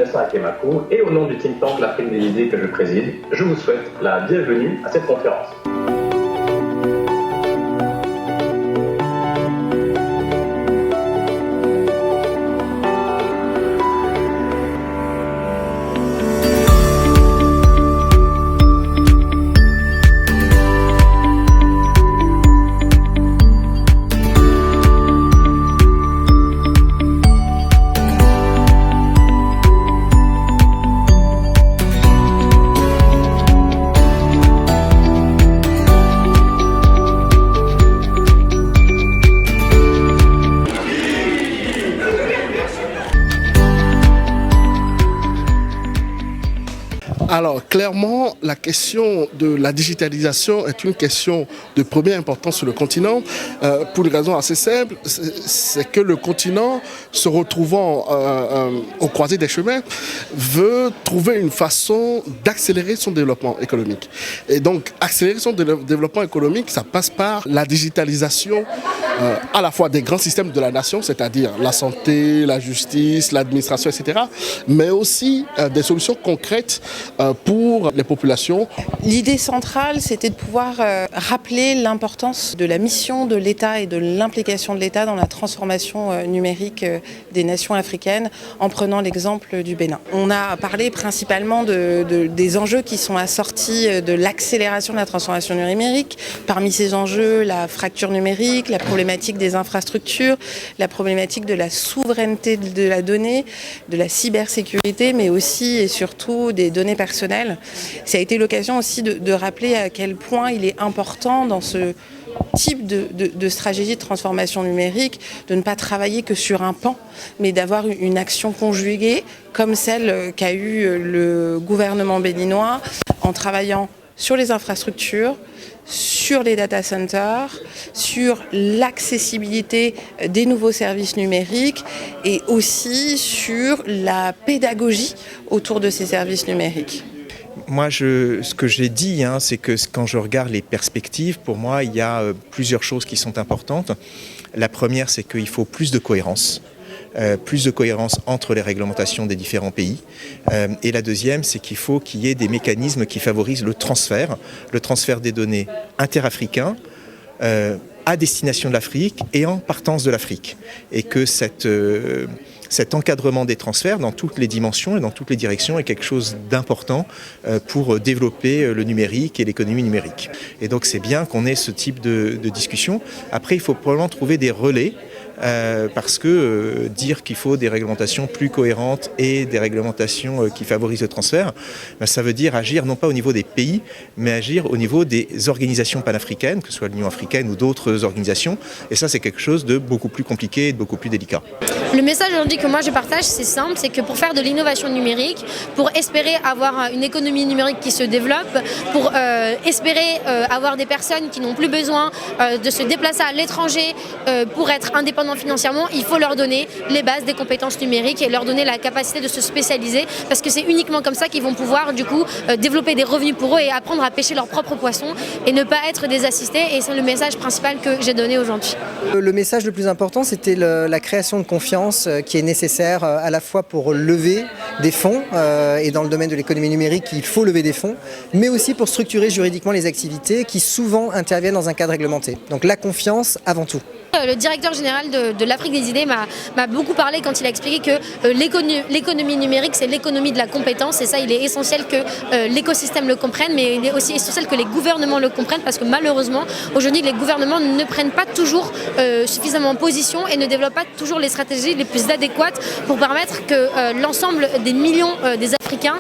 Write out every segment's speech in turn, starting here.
Vanessa Akemaku et au nom du think tank l'Afrique des idées que je préside, je vous souhaite la bienvenue à cette conférence. Alors, clairement, la question de la digitalisation est une question de première importance sur le continent, pour une raison assez simple, c'est que le continent, se retrouvant au croisé des chemins, veut trouver une façon d'accélérer son développement économique. Et donc, accélérer son développement économique, ça passe par la digitalisation à la fois des grands systèmes de la nation, c'est-à-dire la santé, la justice, l'administration, etc., mais aussi des solutions concrètes pour les populations. L'idée centrale, c'était de pouvoir rappeler l'importance de la mission de l'État et de l'implication de l'État dans la transformation numérique des nations africaines, en prenant l'exemple du Bénin. On a parlé principalement des enjeux qui sont assortis de l'accélération de la transformation numérique. Parmi ces enjeux, la fracture numérique, la problématique des infrastructures, la problématique de la souveraineté de la donnée, de la cybersécurité, mais aussi et surtout des données personnelles. Ça a été l'occasion aussi de rappeler à quel point il est important dans ce type de stratégie de transformation numérique de ne pas travailler que sur un pan, mais d'avoir une action conjuguée comme celle qu'a eu le gouvernement béninois en travaillant sur les infrastructures, sur les data centers, sur l'accessibilité des nouveaux services numériques et aussi sur la pédagogie autour de ces services numériques. Moi, ce que j'ai dit, c'est que quand je regarde les perspectives, pour moi, il y a plusieurs choses qui sont importantes. La première, c'est qu'il faut plus de cohérence entre les réglementations des différents pays. Et la deuxième, c'est qu'il faut qu'il y ait des mécanismes qui favorisent le transfert des données interafricains à destination de l'Afrique et en partance de l'Afrique. Et que cet encadrement des transferts dans toutes les dimensions et dans toutes les directions est quelque chose d'important pour développer le numérique et l'économie numérique. Et donc c'est bien qu'on ait ce type de discussion. Après, il faut probablement trouver des relais parce que dire qu'il faut des réglementations plus cohérentes et des réglementations qui favorisent le transfert, ça veut dire agir non pas au niveau des pays, mais agir au niveau des organisations panafricaines, que ce soit l'Union africaine ou d'autres organisations. Et ça, c'est quelque chose de beaucoup plus compliqué et de beaucoup plus délicat. Le message aujourd'hui que moi je partage, c'est simple, c'est que pour faire de l'innovation numérique, pour espérer avoir une économie numérique qui se développe, pour espérer avoir des personnes qui n'ont plus besoin de se déplacer à l'étranger pour être indépendants financièrement, il faut leur donner les bases des compétences numériques et leur donner la capacité de se spécialiser parce que c'est uniquement comme ça qu'ils vont pouvoir du coup développer des revenus pour eux et apprendre à pêcher leurs propres poissons et ne pas être des assistés, et c'est le message principal que j'ai donné aujourd'hui. Le message le plus important, c'était la création de confiance qui est nécessaire à la fois pour lever des fonds et dans le domaine de l'économie numérique il faut lever des fonds, mais aussi pour structurer juridiquement les activités qui souvent interviennent dans un cadre réglementé. Donc la confiance avant tout. Le directeur général de l'Afrique des idées m'a beaucoup parlé quand il a expliqué que l'économie numérique, c'est l'économie de la compétence, et ça, il est essentiel que l'écosystème le comprenne, mais il est aussi essentiel que les gouvernements le comprennent, parce que malheureusement, aujourd'hui, les gouvernements ne prennent pas toujours suffisamment position et ne développent pas toujours les stratégies les plus adéquates pour permettre que l'ensemble des millions des Africains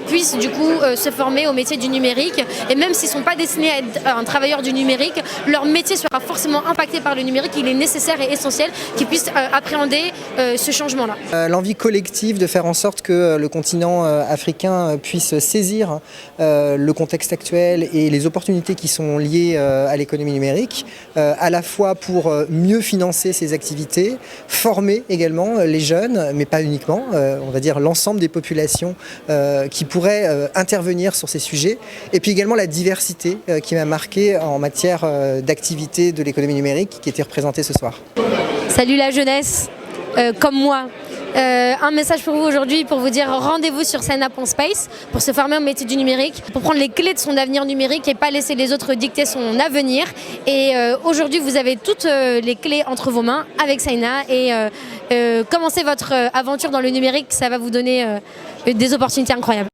puissent du coup se former au métier du numérique, et même s'ils ne sont pas destinés à être un travailleur du numérique, leur métier sera forcément impacté par le numérique. Il est nécessaire et essentiel qu'ils puissent appréhender ce changement-là. L'envie collective de faire en sorte que le continent africain puisse saisir le contexte actuel et les opportunités qui sont liées à l'économie numérique, à la fois pour mieux financer ses activités, former également les jeunes, mais pas uniquement, on va dire l'ensemble des populations qui pourraient intervenir sur ces sujets, et puis également la diversité qui m'a marqué en matière d'activité de l'économie numérique qui était représentée ce soir. Salut la jeunesse, comme moi, Un message pour vous aujourd'hui, pour vous dire rendez-vous sur signup.space pour se former au métier du numérique, pour prendre les clés de son avenir numérique et pas laisser les autres dicter son avenir. Et aujourd'hui, vous avez toutes les clés entre vos mains avec Signa et commencez votre aventure dans le numérique, ça va vous donner des opportunités incroyables.